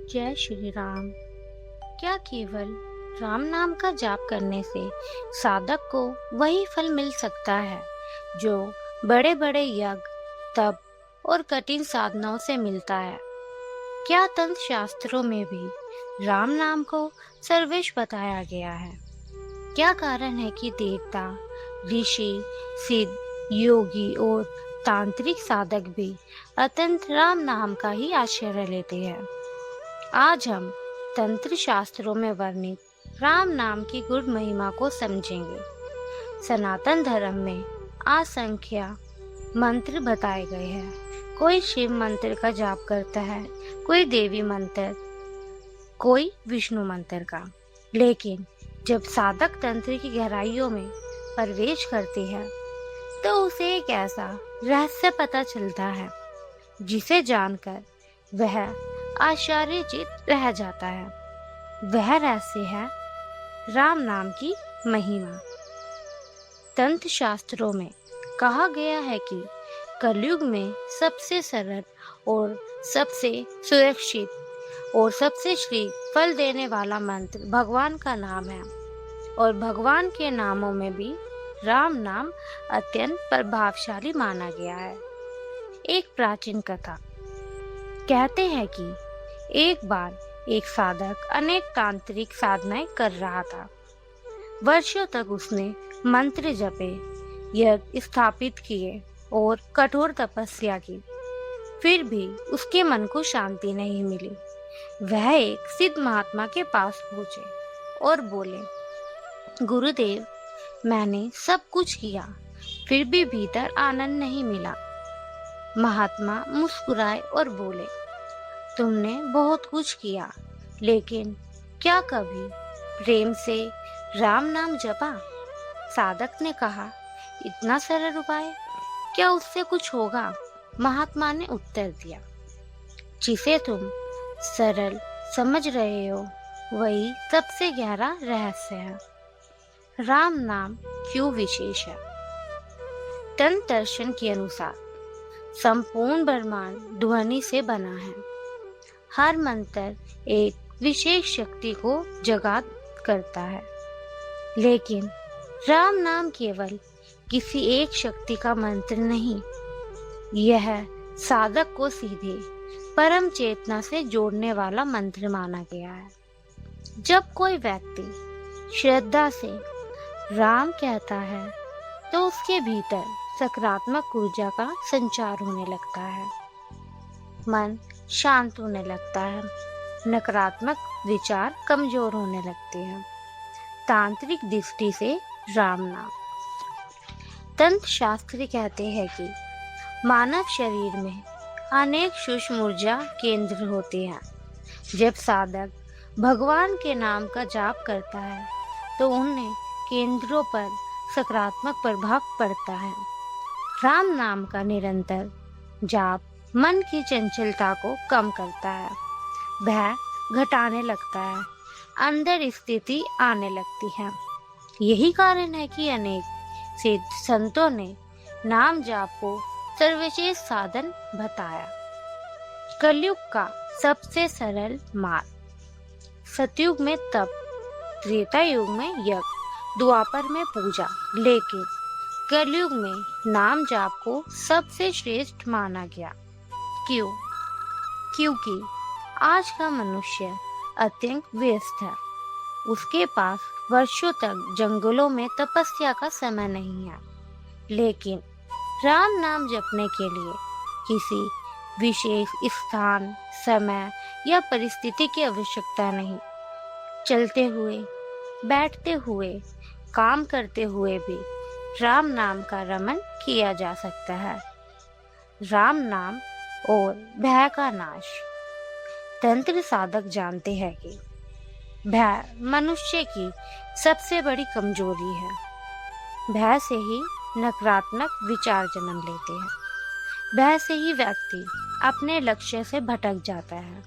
जय श्री राम। क्या केवल राम नाम का जाप करने से साधक को वही फल मिल सकता है जो बड़े बड़े यज्ञ, तप और कठिन साधनाओं से मिलता है? क्या तंत्र शास्त्रों में भी राम नाम को सर्वश्रेष्ठ बताया गया है? क्या कारण है कि देवता, ऋषि, सिद्ध, योगी और तांत्रिक साधक भी अत्यंत राम नाम का ही आश्रय लेते हैं? आज हम तंत्र शास्त्रों में वर्णित राम नाम की गुण महिमा को समझेंगे। सनातन धर्म में असंख्य मंत्र बताए गए हैं। कोई शिव मंत्र का जाप करता है, कोई देवी मंत्र, कोई विष्णु मंत्र का। लेकिन जब साधक तंत्र की गहराइयों में प्रवेश करती है तो उसे एक ऐसा रहस्य पता चलता है जिसे जानकर वह आश्चर्यचकित रह जाता है। वह रहस्य है राम नाम की महिमा। तंत्र शास्त्रों में कहा गया है कि कलयुग में सबसे सरल और सबसे सुरक्षित और सबसे श्री फल देने वाला मंत्र भगवान का नाम है, और भगवान के नामों में भी राम नाम अत्यंत प्रभावशाली माना गया है। एक प्राचीन कथा कहते हैं कि एक बार एक साधक अनेक तांत्रिक साधनाएं कर रहा था। वर्षों तक उसने मंत्र जपे, यज्ञ स्थापित किए और कठोर तपस्या की, फिर भी उसके मन को शांति नहीं मिली। वह एक सिद्ध महात्मा के पास पहुंचे और बोले, गुरुदेव, मैंने सब कुछ किया, फिर भी भीतर आनंद नहीं मिला। महात्मा मुस्कुराए और बोले, तुमने बहुत कुछ किया, लेकिन क्या कभी प्रेम से राम नाम जपा? साधक ने कहा, इतना सरल उपाय, क्या उससे कुछ होगा? महात्मा ने उत्तर दिया, जिसे तुम सरल समझ रहे हो वही सबसे गहरा रहस्य है। राम नाम क्यों विशेष है? तंत्र दर्शन के अनुसार संपूर्ण ब्रह्मांड ध्वनि से बना है। हर मंत्र एक विशेष शक्ति को जागृत करता है, लेकिन राम नाम केवल किसी एक शक्ति का मंत्र नहीं, यह साधक को सीधे परम चेतना से जोड़ने वाला मंत्र माना गया है। जब कोई व्यक्ति श्रद्धा से राम कहता है तो उसके भीतर सकारात्मक ऊर्जा का संचार होने लगता है, मन शांत होने लगता है, नकारात्मक विचार कमजोर होने लगते हैं। तांत्रिक दृष्टि से राम नाम, तंत्र शास्त्री कहते हैं कि मानव शरीर में अनेक सूक्ष्म ऊर्जा केंद्र होते हैं। जब साधक भगवान के नाम का जाप करता है तो उन्हें केंद्रों पर सकारात्मक प्रभाव पड़ता है। राम नाम का निरंतर जाप मन की चंचलता को कम करता है, भय घटाने लगता है, अंदर स्थिति आने लगती है। यही कारण है कि अनेक सिद्ध संतों ने नाम जाप को सर्वश्रेष्ठ साधन बताया। कलयुग का सबसे सरल मार्ग। सतयुग में तप, त्रेता युग में यज्ञ, द्वापर में पूजा, लेकिन कलयुग में नाम जाप को सबसे श्रेष्ठ माना गया। क्यों? क्योंकि आज का मनुष्य अत्यंत व्यस्त है। उसके पास वर्षों तक जंगलों में तपस्या का समय नहीं है, लेकिन राम नाम जपने के लिए किसी विशेष स्थान, समय या परिस्थिति की आवश्यकता नहीं। चलते हुए, बैठते हुए, काम करते हुए भी राम नाम का रमन किया जा सकता है। राम नाम और भय का नाश। तंत्र साधक जानते हैं कि भय मनुष्य की सबसे बड़ी कमजोरी है। भय से ही नकारात्मक विचार जन्म लेते हैं। भय से ही व्यक्ति अपने लक्ष्य से भटक जाता है।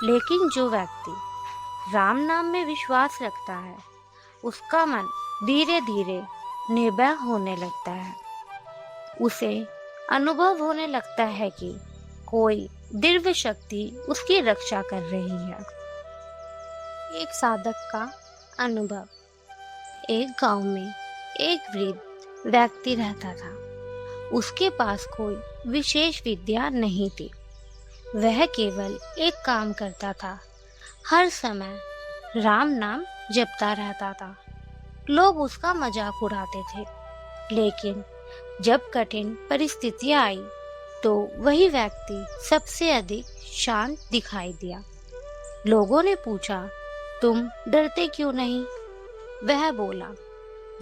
लेकिन जो व्यक्ति राम नाम में विश्वास रखता है, उसका मन धीरे धीरे निर्भय होने लगता है। उसे अनुभव होने लगता है कि कोई दिव्य शक्ति उसकी रक्षा कर रही है। एक साधक का अनुभव। एक गांव में एक वृद्ध व्यक्ति रहता था। उसके पास कोई विशेष विद्या नहीं थी। वह केवल एक काम करता था, हर समय राम नाम जपता रहता था। लोग उसका मजाक उड़ाते थे, लेकिन जब कठिन परिस्थितियां आई तो वही व्यक्ति सबसे अधिक शांत दिखाई दिया। लोगों ने पूछा, तुम डरते क्यों नहीं? वह बोला,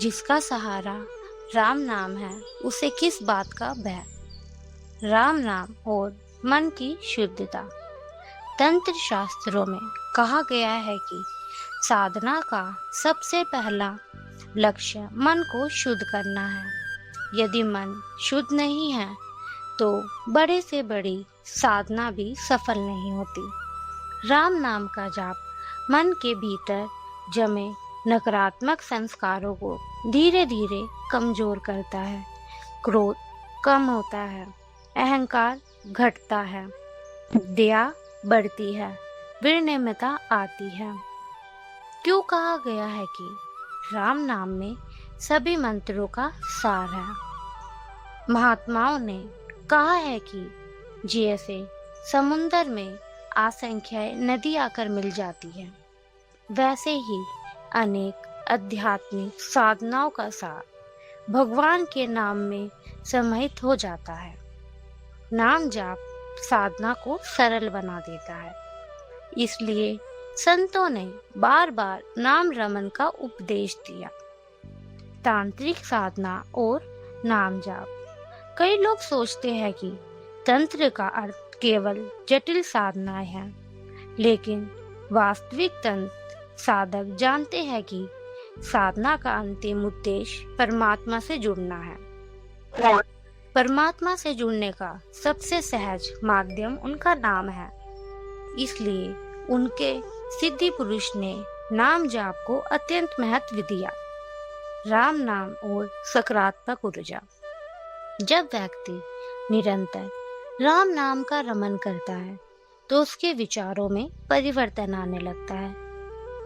जिसका सहारा राम नाम है उसे किस बात का भय। राम नाम और मन की शुद्धता। तंत्र शास्त्रों में कहा गया है कि साधना का सबसे पहला लक्ष्य मन को शुद्ध करना है। यदि मन शुद्ध नहीं है तो बड़े से बड़ी साधना भी सफल नहीं होती। राम नाम का जाप मन के भीतर जमे नकारात्मक संस्कारों को धीरे धीरे कमजोर करता है। क्रोध कम होता है, अहंकार घटता है, दया बढ़ती है, विनम्रता आती है। क्यों कहा गया है कि राम नाम में सभी मंत्रों का सार है। महात्माओं ने कहा है कि जैसे समुंदर में असंख्य नदी आकर मिल जाती है, वैसे ही अनेक आध्यात्मिक साधनाओं का सार भगवान के नाम में समाहित हो जाता है। नाम जाप साधना को सरल बना देता है। इसलिए संतों ने बार बार नाम रमन का उपदेश दिया। तांत्रिक साधना और नाम जाप। कई लोग सोचते हैं कि तंत्र का अर्थ केवल जटिल साधनाएं हैं, लेकिन वास्तविक तंत्र साधक जानते हैं कि साधना का अंतिम उद्देश्य परमात्मा से जुड़ना है। परमात्मा से जुड़ने का सबसे सहज माध्यम उनका नाम है। इसलिए उनके सिद्धि पुरुष ने नाम जाप को अत्यंत महत्व दिया। राम नाम और सकारात्मक ऊर्जा। जब व्यक्ति निरंतर राम नाम का रमन करता है तो उसके विचारों में परिवर्तन आने लगता है।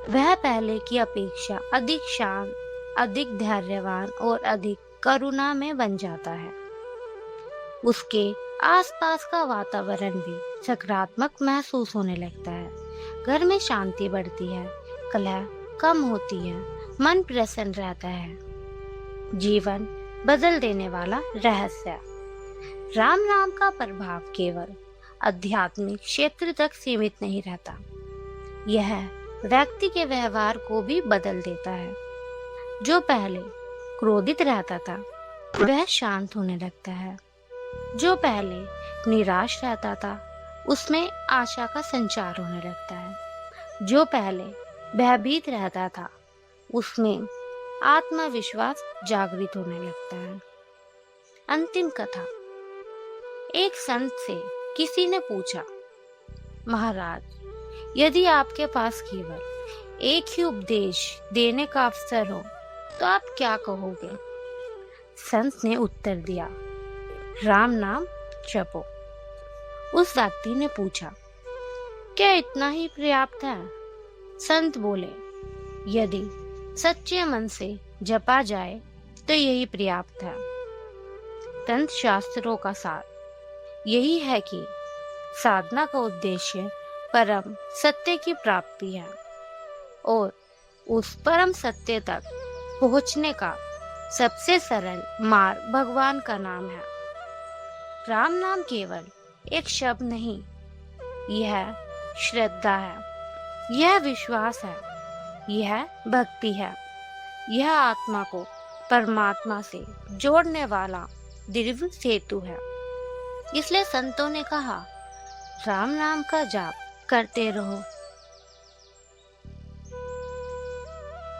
वह पहले की अपेक्षा अधिक शांत, अधिक धैर्यवान और अधिक करुणा में बन जाता है। उसके आसपास का वातावरण भी सकारात्मक महसूस होने लगता है। घर में शांति बढ़ती है, कलह कम होती है, मन प्रसन्न रहता है। जीवन बदल देने वाला रहस्य। राम नाम का प्रभाव केवल आध्यात्मिक क्षेत्र तक सीमित नहीं रहता, यह व्यक्ति के व्यवहार को भी बदल देता है। जो पहले क्रोधित रहता था वह शांत होने लगता है। जो पहले निराश रहता था उसमें आशा का संचार होने लगता है। जो पहले भयभीत रहता था उसमें आत्मविश्वास जागृत होने लगता है। अंतिम कथा। एक संत से किसी ने पूछा, महाराज, यदि आपके पास केवल एक ही उपदेश देने का अवसर हो तो आप क्या कहोगे? संत ने उत्तर दिया, राम नाम जपो। उस व्यक्ति ने पूछा, क्या इतना ही पर्याप्त है? संत बोले, यदि सच्चे मन से जपा जाए तो यही पर्याप्त है। तंत्र शास्त्रों का सार यही है कि साधना का उद्देश्य परम सत्य की प्राप्ति है और उस परम सत्य तक पहुंचने का सबसे सरल मार्ग भगवान का नाम है। राम नाम केवल एक शब्द नहीं, यह श्रद्धा है, यह विश्वास है, यह भक्ति है, यह आत्मा को परमात्मा से जोड़ने वाला दिव्य सेतु है। इसलिए संतों ने कहा, राम नाम का जाप करते रहो,